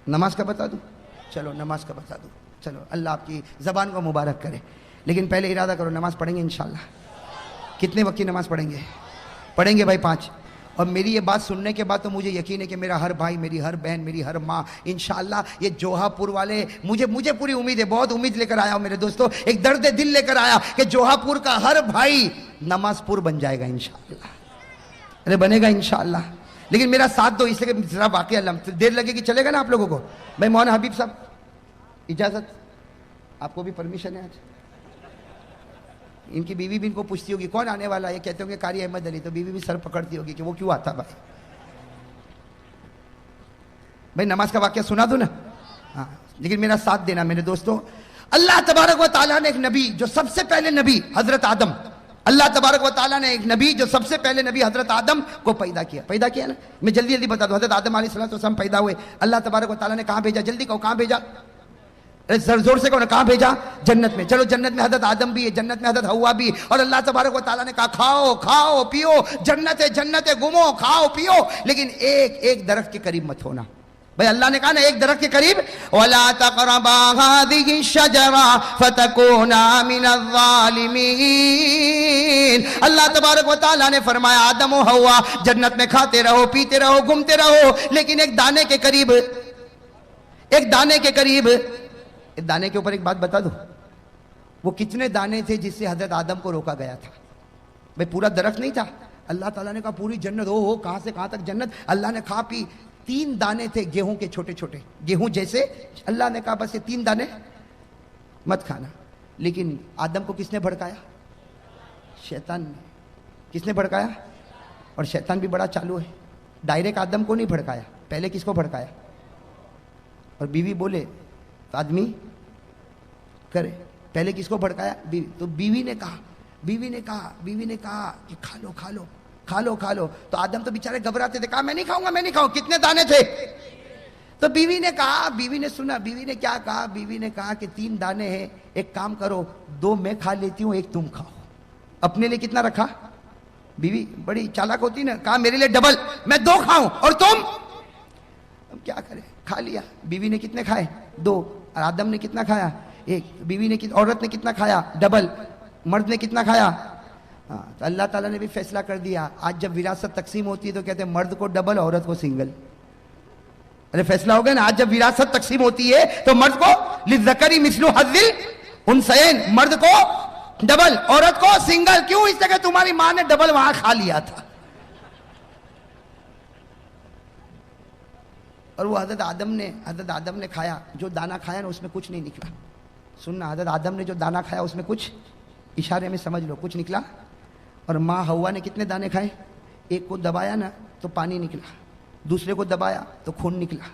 نماز کا بتا دوں؟ چلو نماز کا بتا دوں. چلو اللہ آپ کی زبان کو مبارک کرے. لیکن پہلے ارادہ کرو نماز پڑھیں گے انشاءاللہ. کتنے وقت کی نماز پڑھیں گے؟ پڑھیں گے بھائی 5. اور میری یہ بات سننے کے بعد تو مجھے یقین ہے کہ میرا ہر بھائی، میری ہر بہن، میری ہر ماں انشاءاللہ یہ جوہا پور والے، مجھے پوری امید ہے، بہت امید لے کر آیا ہوں میرے دوستوں، ایک درد دل لے کر آیا کہ جوہا پور کا ہر بھائی نماز پور بن جائے گا انشاءاللہ. ارے بنے گا انشاءاللہ. لیکن میرا ساتھ دو، اس لیے کہ ذرا واقعہ دیر لگے گی، چلے گا نا آپ لوگوں کو؟ بھائی مولانا حبیب صاحب اجازت، آپ کو بھی پرمیشن ہے آج؟ ان کی بیوی بھی ان کو پوچھتی ہوگی کون آنے والا ہے، کہتے ہوں گے قاری احمد علی، تو بیوی بھی سر پکڑتی ہوگی کہ وہ کیوں آتا بھائی. بھائی نماز کا واقعہ سنا دو نا. ہاں لیکن میرا ساتھ دینا میرے دوستوں. اللہ تبارک و تعالیٰ نے ایک نبی جو سب سے پہلے نبی حضرت آدم، اللہ تبارک و تعالیٰ نے ایک نبی جو سب سے پہلے نبی حضرت آدم کو پیدا کیا نا. میں جلدی بتا دوں. حضرت آدم علیہ السلام پیدا ہوئے، اللہ تبارک و تعالیٰ نے کہاں بھیجا؟ جلدی کہو کہاں بھیجا؟ زور سے کہو نا، کہاں بھیجا؟ جنت میں. چلو جنت میں حضرت آدم بھی ہے، جنت میں حضرت حوا بھی، اور اللہ تبارک و تعالیٰ نے کہا کھاؤ کھاؤ پیو، جنت گھومو کھاؤ پیو، لیکن ایک درخت کے قریب مت ہونا. بھائی اللہ نے کہا نا ایک درخت کے قریب، وَلَا تَقْرَبَا هَذِهِ الشَّجَرَةَ فَتَكُونَا مِنَ الظَّالِمِينَ. اللہ تبارک و تعالیٰ نے فرمایا آدم و حوا جنت میں کھاتے رہو، پیتے رہو، گھومتے رہو، لیکن ایک دانے کے اوپر ایک بات بتا دو. وہ کتنے دانے تھے جس سے حضرت آدم کو روکا گیا تھا؟ بھئی پورا درخت نہیں تھا. اللہ تعالیٰ نے کہا پوری جنت، ہو کہاں سے کہاں تک جنت. اللہ نے کھا پی. 3 دانے تھے گیہوں کے، چھوٹے چھوٹے گیہوں جیسے. اللہ نے کہا بس یہ 3 دانے مت کھانا. لیکن آدم کو کس نے بھڑکایا؟ شیطان نے. کس نے بھڑکایا؟ اور شیطان بھی بڑا چالو ہے. ڈائریکٹ آدم کو نہیں بھڑکایا، پہلے کس کو بھڑکایا؟ اور بیوی بولے تو آدمی کرے. پہلے کس کو بھڑکایا؟ بیوی. تو بیوی نے کہا کہ کھا لو. تو آدم تو بیچارے گھبراتے تھے، کہا میں نہیں کھاؤں. کتنے دانے تھے؟ تو بیوی نے سنا. بیوی نے کیا کہا؟ بیوی نے کہا کہ 3 دانے ہیں، ایک کام کرو 2 میں کھا لیتی ہوں، ایک تم کھاؤ. اپنے لیے کتنا رکھا؟ بیوی بڑی چالاک ہوتی نا، کہا میرے لیے ڈبل، میں 2 کھاؤں اور تم. اب کیا کرے؟ کھا لیا. بیوی نے کتنے کھائے؟ 2. اور آدم نے کتنا کھایا؟ 1. بیوی نے عورت نے کتنا کھایا؟ ڈبل. مرد نے کتنا کھایا؟ تو اللہ تعالیٰ نے بھی فیصلہ کر دیا. آج جب وراثت تقسیم ہوتی ہے تو کہتے ہیں مرد کو ڈبل، عورت کو سنگل. ارے فیصلہ ہو گیا نا. آج جب وراثت تقسیم ہوتی ہے تو مرد کو للذکر مثل حظ الانثیین، مرد کو ڈبل، عورت کو سنگل. کیوں؟ اس لیے کہ تمہاری ماں نے ڈبل وہاں کھا لیا تھا. اور وہ حضرت آدم نے کھایا، جو دانا کھایا نا اس میں کچھ نہیں نکلا. سننا، حضرت آدم نے جو دانا کھایا اس میں کچھ، اشارے میں سمجھ لو، کچھ نکلا. اور ماں حوا نے کتنے دانے کھائے؟ ایک کو دبایا نا تو پانی نکلا، دوسرے کو دبایا تو خون نکلا.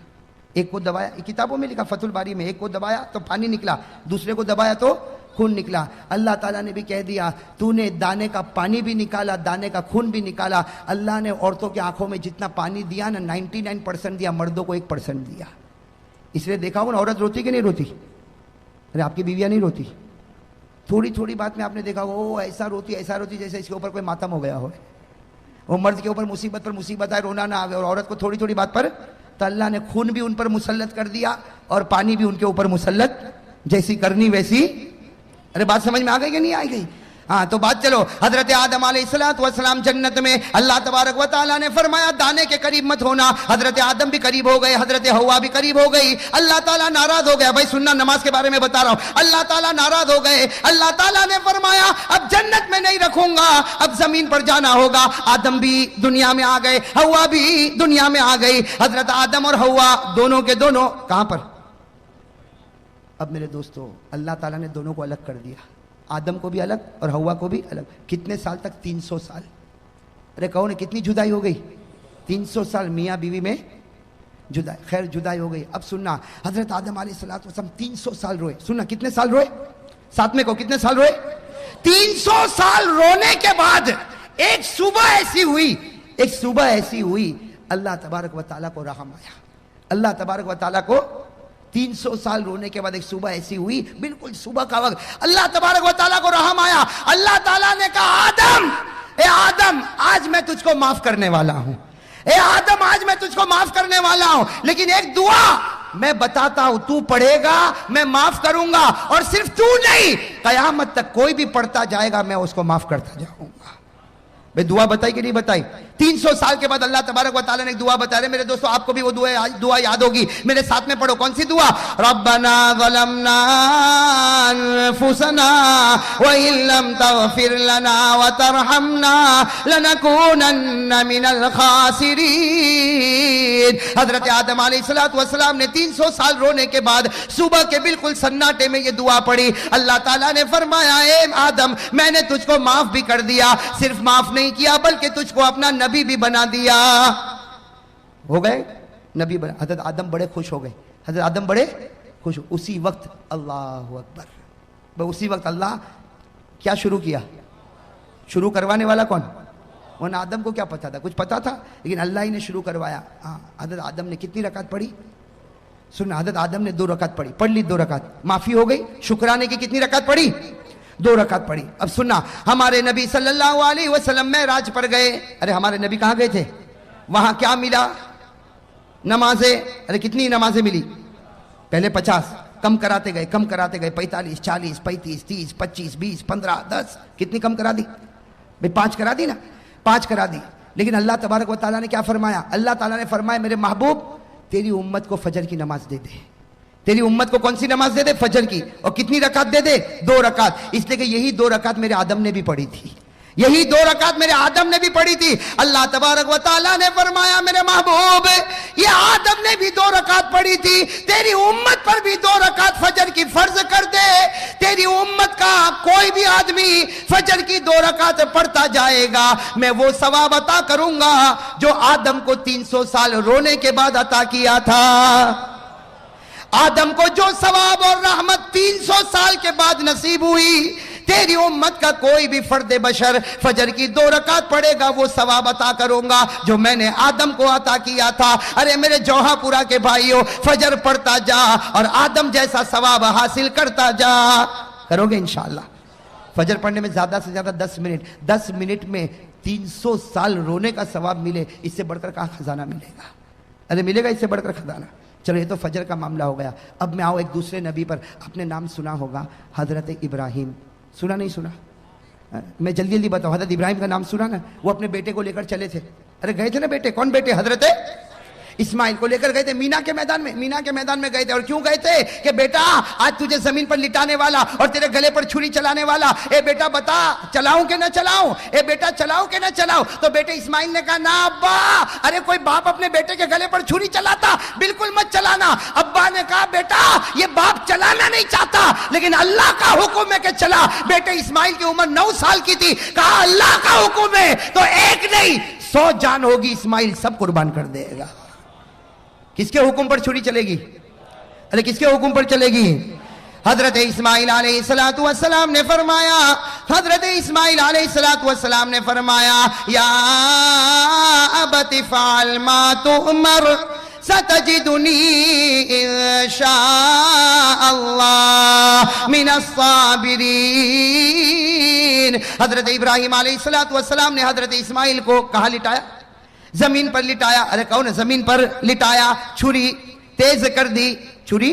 ایک کو دبایا، کتابوں میں لکھا فتح الباری میں، ایک کو دبایا تو پانی نکلا، دوسرے کو دبایا تو خون نکلا. اللہ تعالیٰ نے بھی کہہ دیا تو نے دانے کا پانی بھی نکالا، دانے کا خون بھی نکالا. اللہ نے عورتوں کے آنکھوں میں جتنا پانی دیا نا 99% دیا، مردوں کو 1% دیا. اس لیے دیکھا ہو نا عورت روتی کہ نہیں روتی؟ ارے آپ کی بیویاں نہیں روتی؟ تھوڑی بات میں آپ نے دیکھا وہ ایسا روتی جیسے اس کے اوپر کوئی ماتم ہو گیا ہو. وہ مرد کے اوپر مصیبت پر مصیبت آئے رونا نہ آوے، اور عورت کو تھوڑی بات پر تو اللہ نے خون بھی ان پر مسلط کر دیا اور پانی بھی ان کے اوپر مسلط، جیسی کرنی ویسی. ارے بات سمجھ میں آ گئی کہ نہیں آئی گئی؟ ہاں تو بات چلو. حضرت آدم علیہ السلام جنت میں، اللہ تبارک و تعالیٰ نے فرمایا دانے کے قریب مت ہونا. حضرت آدم بھی قریب ہو گئے، حضرت حوا بھی قریب ہو گئی. اللہ تعالیٰ ناراض ہو گیا. بھائی سننا، نماز کے بارے میں بتا رہا ہوں. اللہ تعالیٰ ناراض ہو گئے. اللہ تعالیٰ نے فرمایا اب جنت میں نہیں رکھوں گا، اب زمین پر جانا ہوگا. آدم بھی دنیا میں آ گئے، حوا بھی دنیا میں آ گئی. حضرت آدم اور حوا دونوں کے دونوں کہاں پر؟ اب میرے دوستو اللہ تعالیٰ نے دونوں کو الگ کر دیا، آدم کو بھی الگ اور حوا کو بھی الگ. کتنے سال تک؟ 300 سال. ارے کہو نا کتنی جدائی ہو گئی؟ 300 سال میاں بیوی میں جدائی. خیر جدائی ہو گئی. اب سننا، حضرت آدم علیہ السلام 300 سال روئے. سننا کتنے سال روئے؟ ساتھ میں کو کتنے سال روئے؟ 300 سال رونے کے بعد ایک صبح ایسی ہوئی اللہ تبارک و تعالیٰ کو رحم آیا. اللہ تبارک و تعالیٰ کو 300 سال رونے کے بعد ایک صبح ایسی ہوئی، بالکل صبح کا وقت، اللہ تبارک و تعالیٰ کو رحم آیا. اللہ تعالیٰ نے کہا اے آدم آج میں تجھ کو معاف کرنے والا ہوں. اے آدم آج میں تجھ کو معاف کرنے والا ہوں، لیکن ایک دعا میں بتاتا ہوں، تو پڑھے گا میں معاف کروں گا، اور صرف تو نہیں، قیامت تک کوئی بھی پڑھتا جائے گا میں اس کو معاف کرتا جاؤں گا۔ بھئی دعا بتائی کہ نہیں بتائی؟ 300 سال کے بعد اللہ تبارک و تعالیٰ نے ایک دعا بتا رہے، میرے دوستو آپ کو بھی وہ دعا یاد ہوگی، میرے ساتھ میں پڑھو۔ کون سی دعا؟ ربنا ظلمنا انفسنا وان لم تغفر لنا وترحمنا لنكونن من الخاسرین۔ حضرت آدم علیہ السلام نے 300 سال رونے کے بعد صبح کے بالکل سناٹے میں یہ دعا پڑھی۔ اللہ تعالیٰ نے فرمایا اے آدم میں نے تجھ کو معاف بھی کر دیا، صرف معاف نہیں کیا بلکہ تجھ کو اپنا نبی بھی بنا دیا۔ ہو گئے نبی بنا۔ حضرت آدم بڑے خوش ہو گئے، حضرت آدم بڑے خوش ہو۔ اسی وقت اللہ اکبر، اسی وقت اللہ کیا شروع کیا؟ شروع کروانے والا کون؟ ورنہ آدم کو کیا پتا تھا؟ کچھ پتا تھا، لیکن اللہ ہی نے شروع کروایا۔ حضرت آدم نے کتنی رکعت پڑھی؟ سننا، حضرت آدم نے 2 رکعت پڑھی، پڑھ لی 2 رکعت، معافی ہو گئی۔ شکرانے کی کتنی رکعت پڑھی؟ 2 رکعت پڑھی۔ اب سننا، ہمارے نبی صلی اللہ علیہ وسلم معراج پر گئے۔ ارے ہمارے نبی کہاں گئے تھے؟ وہاں کیا ملا؟ نمازیں۔ ارے کتنی نمازیں ملی؟ پہلے 50، کم کراتے گئے 45 40 35 30 25 20 15 10، کتنی کم کرا دی؟ بھئی 5 کرا دی نا، 5 کرا دی۔ لیکن اللہ تبارک و تعالیٰ نے کیا فرمایا؟ اللہ تعالیٰ نے فرمایا میرے محبوب تیری امت کو فجر کی نماز دے دے۔ تیری امت کو کون سی نماز دے دے؟ فجر کی۔ اور کتنی رکعت دے دے؟ 2 رکعت۔ اس لیے کہ یہی 2 رکعت میرے آدم نے بھی پڑھی تھی، یہی 2 رکعت میرے آدم نے بھی پڑھی تھی۔ اللہ تبارک و تعالیٰ نے فرمایا میرے محبوب یہ آدم نے بھی 2 رکعت پڑھی تھی، تیری امت پر بھی 2 رکعت فجر کی فرض کر دے۔ تیری امت کا کوئی بھی آدمی فجر کی 2 رکعت پڑھتا جائے گا، میں وہ ثواب عطا کروں گا جو آدم کو 300 سال رونے کے بعد عطا کیا تھا۔ آدم کو جو ثواب اور رحمت 300 سال کے بعد نصیب ہوئی، تیری امت کا کوئی بھی فرد بشر فجر کی 2 رکعت پڑھے گا وہ ثواب عطا کروں گا جو میں نے آدم کو عطا کیا تھا۔ ارے میرے جوہا پورا کے بھائیو، فجر پڑھتا جا اور آدم جیسا ثواب حاصل کرتا جا۔ کرو گے انشاءاللہ؟ فجر پڑھنے میں زیادہ سے زیادہ 10 منٹ میں 300 سال رونے کا ثواب ملے، اس سے بڑھ کر کہاں خزانہ ملے گا؟ ارے ملے گا اس سے بڑھ کر خزانہ؟ چلو یہ تو فجر کا معاملہ ہو گیا۔ اب میں آؤ ایک دوسرے نبی پر، اپنے نام سنا ہوگا، حضرت ابراہیم۔ سنا نہیں سنا؟ میں جلدی جلدی بتاؤں، حضرت ابراہیم کا نام سنا نا؟ وہ اپنے بیٹے کو لے کر چلے تھے، ارے گئے تھے نا بیٹے، کون بیٹے؟ حضرت اسماعیل کو لے کر گئے تھے مینا کے میدان میں گئے تھے۔ اور کیوں گئے تھے؟ کہ بیٹا آج تجھے زمین پر لٹانے والا اور تیرے گلے پر چھری چلانے والا، اے بیٹا بتا چلاؤں کہ نہ چلاؤں؟ اے بیٹا چلاؤں کہ نہ چلاؤں؟ تو بیٹے اسماعیل نے کہا نا ابا، ارے کوئی باپ اپنے بیٹے کے گلے پر چھری چلاتا؟ بالکل مت چلانا۔ ابا نے کہا بیٹا یہ باپ چلانا نہیں چاہتا لیکن اللہ کا حکم ہے کہ چلا۔ بیٹے اسماعیل کی عمر 9 سال کی تھی، کہا اللہ کا حکم ہے تو 1 نہیں 100 جان ہوگی اسماعیل سب قربان کر دے گا۔ کس کے حکم پر چھری چلے گی؟ ارے کس کے حکم پر چلے گی؟ حضرت اسماعیل علیہ السلام نے فرمایا، حضرت اسماعیل علیہ السلام نے فرمایا یا ابت فعل ما تؤمر ستجدنی انشاء اللہ من الصابرین۔ حضرت ابراہیم علیہ السلام نے حضرت اسماعیل کو کہاں لٹایا؟ زمین پر لٹایا۔ ارے کہو نا، زمین پر لٹایا، چھری تیز کر دی، چھری۔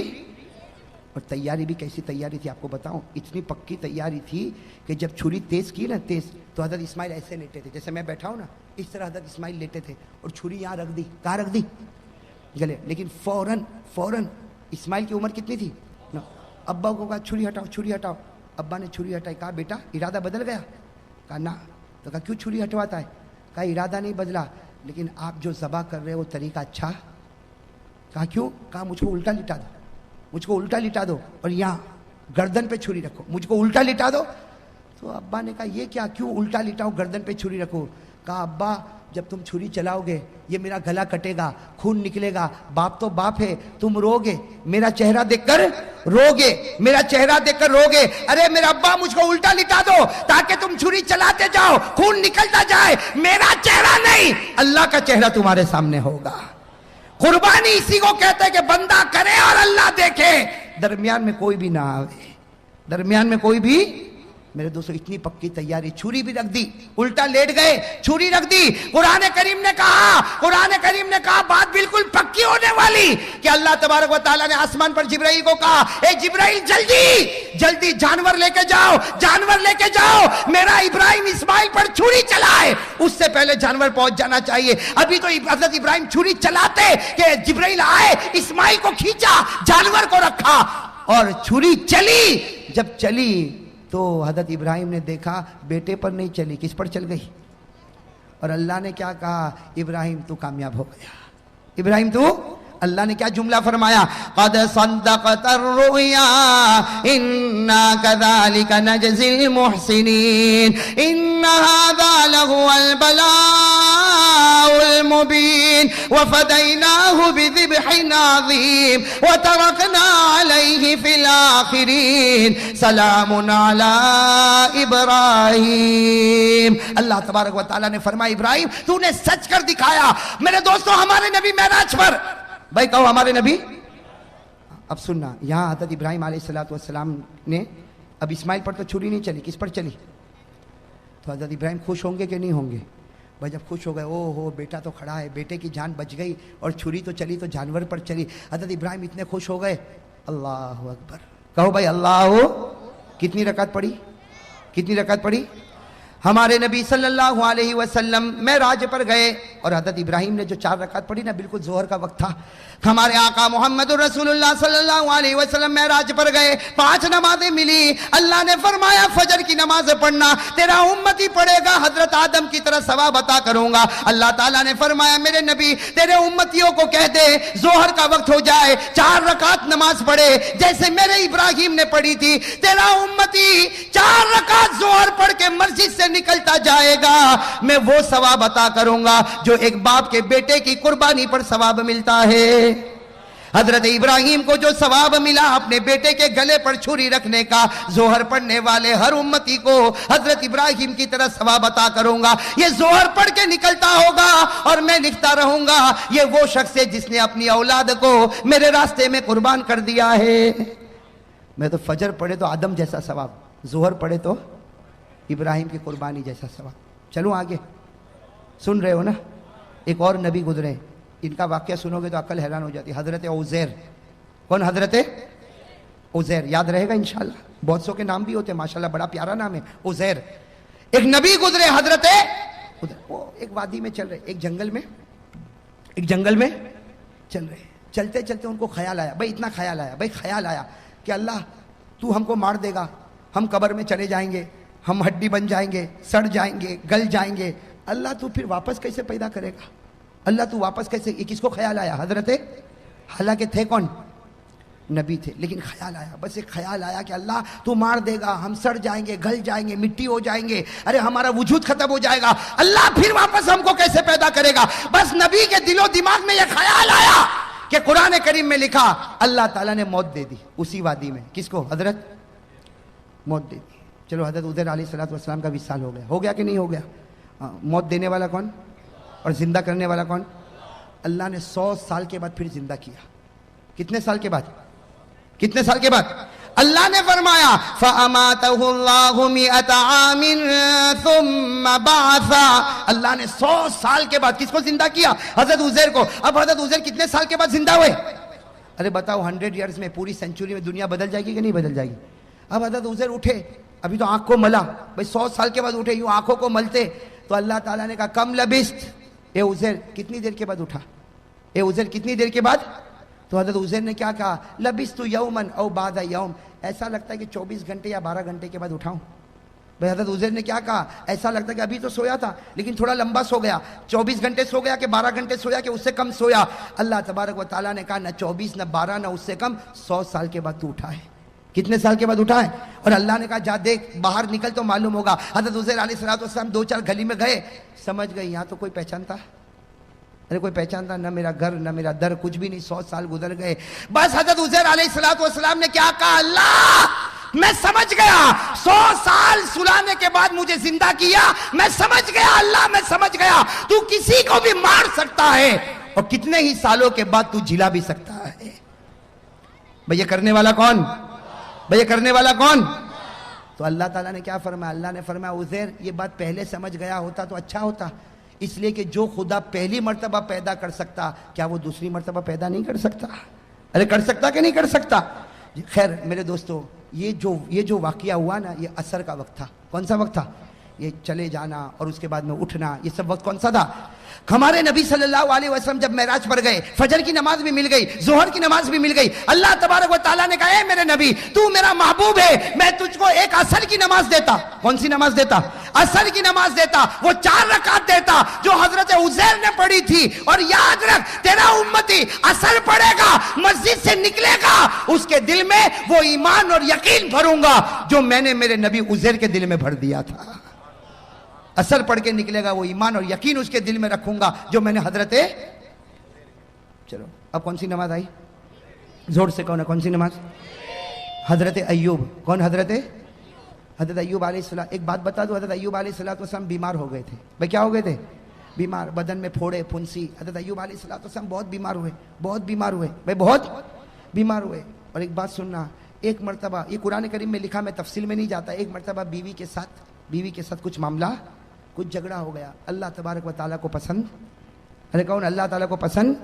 اور تیاری بھی کیسی تیاری تھی آپ کو بتاؤں، اتنی پکی تیاری تھی کہ جب چھری تیز کی نا، تیز، تو حضرت اسماعیل ایسے لیٹے تھے جیسے میں بیٹھا ہوں نا، اس طرح حضرت اسماعیل لیٹے تھے اور چھری یہاں رکھ دی۔ کہاں رکھ دی؟ گلے۔ لیکن فوراً اسماعیل کی عمر کتنی تھی؟ ابا کو کہا چھری ہٹاؤ، چھری ہٹاؤ۔ ابا نے چھری ہٹائی، کہا بیٹا ارادہ بدل گیا؟ کہا نا۔ تو کہا کیوں چھری ہٹواتا ہے؟ کہا ارادہ نہیں بدلا لیکن آپ جو ذبح کر رہے ہو وہ طریقہ اچھا۔ کہا کیوں؟ کہا مجھ کو الٹا لٹا دو، مجھ کو الٹا لٹا دو اور یہاں گردن پہ چھری رکھو، مجھ کو الٹا لٹا دو۔ تو ابا نے کہا یہ کیا، کیوں الٹا لٹاؤ گردن پہ چھری رکھو؟ کہا ابا جب تم چھری چلاؤ گے یہ میرا گلا کٹے گا، خون نکلے گا، باپ تو باپ ہے، تم رو گے، میرا چہرہ دیکھ کر رو گے، میرا چہرہ دیکھ کر رو گے۔ ارے میرا ابا مجھ کو الٹا لٹا دو تاکہ تم چھری چلاتے جاؤ، خون نکلتا جائے، میرا چہرہ نہیں اللہ کا چہرہ تمہارے سامنے ہوگا۔ قربانی اسی کو کہتے ہیں کہ بندہ کرے اور اللہ دیکھے، درمیان میں کوئی بھی نہ آوے، درمیان میں کوئی بھی میرے دوستوں اتنی پکی تیاری, چھری بھی رکھ دی, الٹا لیٹ گئے, چھری رکھ دی. قرآن کریم نے کہا بات بالکل پکی ہونے والی کہ اللہ تبارک و تعالیٰ نے آسمان پر جبرائیل کو کہا, اے جبرائیل جلدی جانور لے کے جاؤ, میرا ابراہیم اسماعیل پر چھری چلائے. اس سے پہلے جانور پہنچ جانا چاہیے. ابھی تو حضرت ابراہیم چھری چلاتے کہ جبرائیل آئے, اسماعیل کو کھینچا, جانور کو رکھا اور چھری چلی. جب چلی تو حضرت ابراہیم نے دیکھا بیٹے پر نہیں چلی, کس پر چل گئی؟ اور اللہ نے کیا کہا, ابراہیم تو کامیاب ہو گیا. ابراہیم تو, اللہ نے کیا جملہ فرمایا, قد صدقت الرؤیا انا كذلك نجزي المحسنين ان هذا لهو البلاء المبين وفديناه بذبح عظيم وتركنا عليه في الآخرين سلام على ابراہیم. اللہ تبارک و تعالیٰ نے فرمایا ابراہیم تو نے سچ کر دکھایا. میرے دوستو ہمارے نبی معراج پر, بھائی کہو ہمارے نبی. اب سننا, یہاں حضرت ابراہیم علیہ السلام نے, اب اسماعیل پر تو چھری نہیں چلی, کس پر چلی؟ تو حضرت ابراہیم خوش ہوں گے کہ نہیں ہوں گے؟ بھائی جب خوش ہو گئے, او ہو بیٹا تو کھڑا ہے, بیٹے کی جان بچ گئی اور چھری تو چلی تو جانور پر چلی. حضرت ابراہیم اتنے خوش ہو گئے, اللہ اکبر. کہو بھائی اللہ. کتنی رکعت پڑھی؟ ہمارے نبی صلی اللہ علیہ وسلم معراج پر گئے اور حضرت ابراہیم نے جو 4 رکعت پڑھی نا, بالکل ظہر کا وقت تھا. ہمارے آقا محمد رسول اللہ صلی اللہ علیہ وسلم معراج پر گئے, 5 نمازیں ملی. اللہ نے فرمایا فجر کی نماز پڑھنا, تیرا امتی پڑھے گا حضرت آدم کی طرح ثواب عطا کروں گا. اللہ تعالیٰ نے فرمایا میرے نبی تیرے امتیوں کو کہہ دے ظہر کا وقت ہو جائے 4 رکعت نماز پڑھے جیسے میرے ابراہیم نے پڑھی تھی. تیرا امتی 4 رکعت ظہر پڑھ کے مسجد سے نکلتا جائے گا, میں وہ ثواب عطا کروں گا جو ایک باپ کے بیٹے کی قربانی پر ثواب ملتا ہے. حضرت ابراہیم کو جو ثواب ملا اپنے بیٹے کے گلے پر چھری رکھنے کا, ظہر پڑھنے والے ہر امتی کو حضرت ابراہیم کی طرح ثواب عطا کروں گا. یہ ظہر پڑھ کے نکلتا ہوگا اور میں لکھتا رہوں گا یہ وہ شخص ہے جس نے اپنی اولاد کو میرے راستے میں قربان کر دیا ہے. میں تو فجر پڑھے تو آدم جیسا ثواب, ظہر پڑھے تو ابراہیم کی قربانی جیسا ثواب. چلو آگے, سن رہے ہو نا. ایک اور نبی گزرے, ان کا واقعہ سنو گے تو عقل حیران ہو جاتی. حضرت عزیر. کون؟ حضرت عزیر. یاد رہے گا انشاءاللہ, بہت سو کے نام بھی ہوتے ہیں ماشاءاللہ, بڑا پیارا نام ہے عزیر. ایک نبی گزرے حضرت, وہ ایک وادی میں چل رہے, ایک جنگل میں چل رہے. چلتے چلتے ان کو خیال آیا, بھائی اتنا خیال آیا کہ اللہ تو ہم کو مار دے گا, ہم قبر میں چلے جائیں گے, ہم ہڈی بن جائیں گے, سڑ جائیں گے, گل جائیں گے. اللہ تو پھر واپس کیسے پیدا کرے گا؟ اللہ تو واپس کیسے؟ یہ کس کو خیال آیا؟ حضرت, حالانکہ تھے کون؟ نبی تھے, لیکن خیال آیا, بس ایک خیال آیا کہ اللہ تو مار دے گا, ہم سڑ جائیں گے, گل جائیں گے, مٹی ہو جائیں گے, ارے ہمارا وجود ختم ہو جائے گا, اللہ پھر واپس ہم کو کیسے پیدا کرے گا؟ بس نبی کے دل و دماغ میں یہ خیال آیا کہ قرآن کریم میں لکھا اللہ تعالیٰ نے موت دے دی اسی وادی میں. کس کو؟ حضرت, موت دے دی. چلو حضرت عزیر علیہ السلام کا وصال ہو گیا کہ نہیں ہو گیا؟ موت دینے والا کون اور زندہ کرنے والا کون؟ اللہ نے 100 سال کے بعد پھر زندہ کیا. کتنے سال کے بعد؟ اللہ نے فرمایا فَأَمَاتَهُ اللَّهُ مِئَةَ عَامٍ ثُمَّ بَعَثَ. اللہ نے 100 سال کے بعد کس کو زندہ کیا؟ حضرت عزیر کو. اب حضرت عزیر کتنے سال کے بعد زندہ ہوئے؟ ارے بتاؤ, 100 ایئرز میں, پوری سینچری میں دنیا بدل جائے گی کہ نہیں بدل جائے گی؟ اب حضرت عزیر اٹھے, ابھی تو آنکھ کو ملا, بھائی 100 سال کے بعد اٹھے, یوں آنکھوں کو ملتے تو اللہ تعالیٰ نے کہا کم لبست, اے عزیر کتنی دیر کے بعد اٹھا؟ اے عزیر کتنی دیر کے بعد؟ تو حضرت عزیر نے کیا کہا؟ لبست یومن او بعد یوم. ایسا لگتا ہے کہ 24 گھنٹے یا 12 گھنٹے کے بعد اٹھاؤں. بھائی حضرت عزیر نے کیا کہا؟ ایسا لگتا ہے کہ ابھی تو سویا تھا لیکن تھوڑا لمبا سو گیا, 24 گھنٹے سو گیا کہ 12 گھنٹے سویا کہ اس سے کم سویا. اللہ تبارک و تعالیٰ نے کہا نہ 24 نہ 12 نہ اس سے کم, 100 سال کے بعد تو اٹھا ہے. کتنے سال کے بعد اٹھا ہے؟ اور اللہ نے کہا جا دیکھ باہر نکل تو معلوم ہوگا. حضرت عزیر علیہ السلام 2-4 گلی میں گئے, سمجھ گئے یہاں تو کوئی پہچانتا, ارے کوئی پہچانتا نہ میرا گھر نہ میرا در, کچھ بھی نہیں. 100 سال گزر گئے. بس حضرت عزیر علیہ السلام نے کیا کہا؟ اللہ میں سمجھ گیا, 100 سال سلانے کے بعد مجھے زندہ کیا, میں سمجھ گیا اللہ, میں سمجھ گیا تو کسی کو بھی مار سکتا ہے اور کتنے ہی سالوں کے بعد تو جلا بھی سکتا ہے. بھئی یہ کرنے والا کون؟ تو اللہ تعالیٰ نے کیا فرمایا؟ اللہ نے فرمایا عزیر یہ بات پہلے سمجھ گیا ہوتا تو اچھا ہوتا، اس لیے کہ جو خدا پہلی مرتبہ پیدا کر سکتا کیا وہ دوسری مرتبہ پیدا نہیں کر سکتا؟ ارے کر سکتا کہ نہیں کر سکتا؟ خیر میرے دوستو، یہ جو واقعہ ہوا نا، یہ عصر کا وقت تھا۔ کون سا وقت تھا؟ یہ چلے جانا اور اس کے بعد میں اٹھنا، یہ سب وقت کون سا تھا؟ ہمارے نبی صلی اللہ علیہ وسلم جب معراج پر گئے، فجر کی نماز بھی مل گئی، ظہر کی نماز بھی مل گئی، اللہ تبارک و تعالیٰ نے کہا اے میرے نبی تو میرا محبوب ہے، میں تجھ کو ایک عصر کی نماز دیتا۔ کون سی نماز دیتا؟ عصر کی نماز دیتا، وہ 4 رکعت دیتا جو حضرت عزیر نے پڑھی تھی۔ اور یاد رکھ تیرا امتی عصر پڑھے گا، مسجد سے نکلے گا، اس کے دل میں وہ ایمان اور یقین بھروں گا جو میں نے میرے نبی عزیر کے دل میں بھر دیا تھا۔ عصر پڑھ کے نکلے گا، وہ ایمان اور یقین اس کے دل میں رکھوں گا جو میں نے حضرت۔ چلو اب کون سی نماز آئی؟ زور سے کون ہے؟ کون سی نماز؟ حضرت ایوب۔ کون؟ حضرت ایوب علیہ السلام۔ ایک بات بتا دو، حضرت ایوب علیہ السلام بیمار ہو گئے تھے۔ بھائی کیا ہو گئے تھے؟ بیمار، بدن میں پھوڑے پھنسی۔ حضرت ایوب علیہ السلام بہت بیمار ہوئے، بہت بیمار ہوئے بھائی، بہت بیمار ہوئے۔ اور ایک بات سننا، ایک مرتبہ یہ قرآن کریم میں لکھا، میں تفصیل میں نہیں جاتا، ایک مرتبہ بیوی کے ساتھ کچھ معاملہ، کچھ جھگڑا ہو گیا۔ اللہ تبارک و تعالیٰ کو پسند، ارے کون؟ اللہ تعالیٰ کو پسند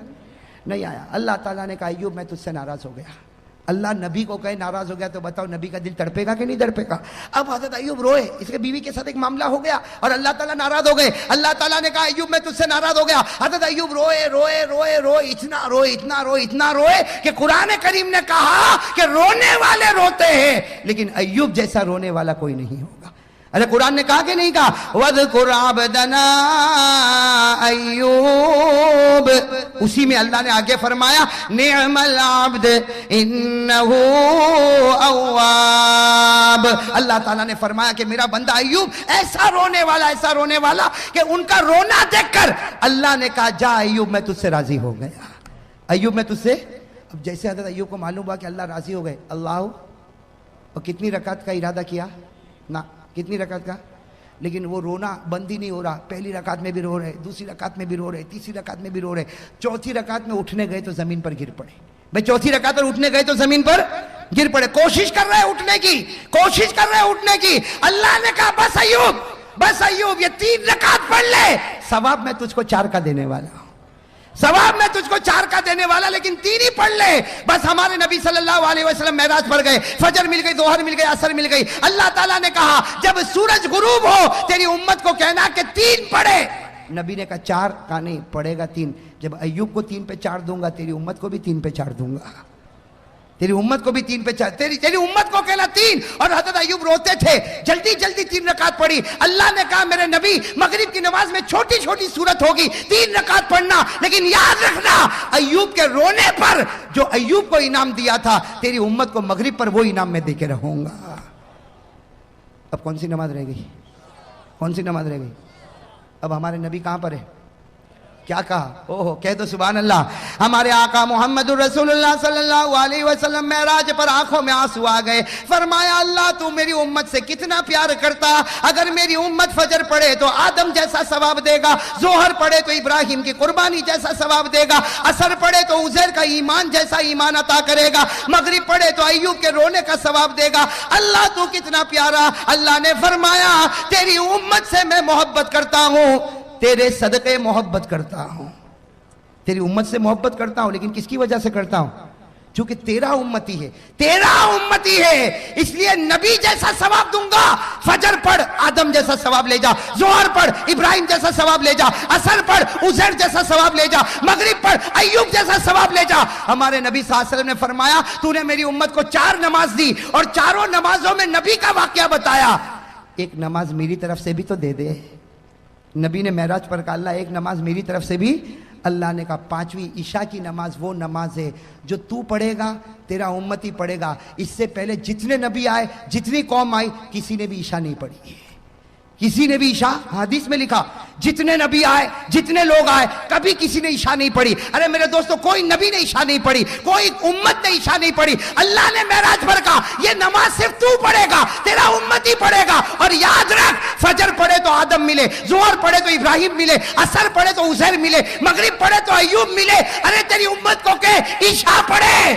نہیں آیا۔ اللہ تعالیٰ نے کہا ایوب میں تجھ سے ناراض ہو گیا۔ اللہ نبی کو کہے ناراض ہو گیا تو بتاؤ نبی کا دل تڑپے گا کہ نہیں تڑپے گا؟ اب حضرت ایوب روئے، اس کے بیوی کے ساتھ ایک معاملہ ہو گیا اور اللہ تعالیٰ ناراض ہو گئے۔ اللہ تعالیٰ نے کہا ایوب میں تجھ سے ناراض ہو گیا۔ حضرت ایوب روئے، اتنا روئے کہ قرآن کریم نے کہا کہ رونے والے روتے ہیں لیکن ایوب جیسا رونے والا کوئی نہیں ہوگا۔ ارے قرآن نے کہا کہ نہیں کہا؟ وَاذْكُرْ عَبْدَنَا ایوب، اسی میں اللہ نے آگے فرمایا نعم العبد انہو اواب۔ اللہ تعالیٰ نے فرمایا کہ میرا بندہ ایوب ایسا رونے والا کہ ان کا رونا دیکھ کر اللہ نے کہا جا ایوب میں تجھ سے راضی ہو گیا، ایوب میں تجھ سے۔ اب جیسے حضرت ایوب کو معلوم ہوا کہ اللہ راضی ہو گئے، اللہ اور کتنی رکعت کا ارادہ کیا نا، کتنی رکعت کا؟ لیکن وہ رونا بند ہی نہیں ہو رہا، پہلی رکعت میں بھی رو رہے، دوسری رکعت میں بھی رو رہے، تیسری رکعت میں بھی رو رہے، چوتھی رکعت میں اٹھنے گئے تو زمین پر گر پڑے۔ بھئی چوتھی رکعت پر اٹھنے گئے تو زمین پر گر پڑے، کوشش کر رہے اٹھنے کی، اللہ نے کہا بس ایوب یہ 3 رکعت پڑھ لے، ثواب میں تجھ کو 4 کا دینے والا لیکن 3 ہی پڑھ لے بس۔ ہمارے نبی صلی اللہ علیہ وسلم معراج پر گئے، فجر مل گئی، ظہر مل گئی، عصر مل گئی۔ اللہ تعالیٰ نے کہا جب سورج غروب ہو تیری امت کو کہنا کہ 3 پڑھے۔ نبی نے کہا 4 کا نہیں پڑھے گا 3۔ جب ایوب کو 3 پہ 4 دوں گا تیری امت کو بھی 3 پہ 4 دوں گا، تیری امت کو بھی 3 پہ 4، تیری امت کو کہنا 3۔ اور حضرت ایوب روتے تھے، جلدی 3 رکعت پڑھی۔ اللہ نے کہا میرے نبی مغرب کی نماز میں چھوٹی صورت ہوگی، 3 رکعت پڑھنا، لیکن یاد رکھنا ایوب کے رونے پر جو ایوب کو انعام دیا تھا تیری امت کو مغرب پر وہ انعام میں دے کے رہوں گا۔ اب کون سی نماز رہ گئی؟ اب ہمارے نبی کہاں پر ہے؟ کیا کہا؟ کہہ دو سبحان اللہ۔ ہمارے آقا محمد الرسول اللہ صلی اللہ علیہ وسلم معراج پر آنکھوں میں آنسو آ گئے، فرمایا اللہ تو میری امت سے کتنا پیار کرتا، اگر میری امت فجر پڑھے تو آدم جیسا ثواب دے گا، ظہر پڑھے تو ابراہیم کی قربانی جیسا ثواب دے گا، عصر پڑھے تو عزیر کا ایمان جیسا ایمان عطا کرے گا، مغرب پڑھے تو ایوب کے رونے کا ثواب دے گا، اللہ تو کتنا پیارا۔ اللہ نے فرمایا تیری امت سے میں محبت کرتا ہوں، تیرے صدقے محبت کرتا ہوں، تیری امت سے محبت کرتا ہوں، لیکن کس کی وجہ سے کرتا ہوں؟ چونکہ تیرا امتی ہے، اس لیے نبی جیسا ثواب دوں گا۔ فجر پڑھ آدم جیسا ثواب لے جا، ظہر پڑھ ابراہیم جیسا ثواب لے جا، عصر پڑھ عزیر جیسا ثواب لے جا، مغرب پڑھ ایوب جیسا ثواب لے جا۔ ہمارے نبی صلی اللہ علیہ وسلم نے فرمایا تو نے میری امت کو 4 نماز دی اور 4 نمازوں میں نبی کا واقعہ بتایا، ایک نماز میری طرف سے بھی تو دے دے۔ نبی نے معراج پر کہا اللہ ایک نماز میری طرف سے بھی۔ اللہ نے کہا 5ویں عشاء کی نماز وہ نماز ہے جو تو پڑھے گا، تیرا امتی پڑھے گا۔ اس سے پہلے جتنے نبی آئے، جتنی قوم آئی، کسی نے بھی عشاء نہیں پڑھی، کسی نے بھی عشاء، حدیث میں لکھا جتنے نبی آئے، جتنے لوگ آئے، کبھی کسی نے عشاء نہیں پڑھی۔ ارے میرے دوستو کوئی نبی نے عشاء نہیں پڑھی، کوئی امت نے عشاء نہیں پڑھی۔ اللہ نے معراج پر کہا یہ نماز صرف تو پڑھے گا، تیرا امتی پڑھے گا۔ اور یاد رکھ فجر پڑھے تو آدم ملے، ظہر پڑھے تو ابراہیم ملے، عصر پڑھے تو عزیر ملے، مغرب پڑھے تو ایوب ملے۔ ارے تیری امت کو کہ عشاء پڑھے،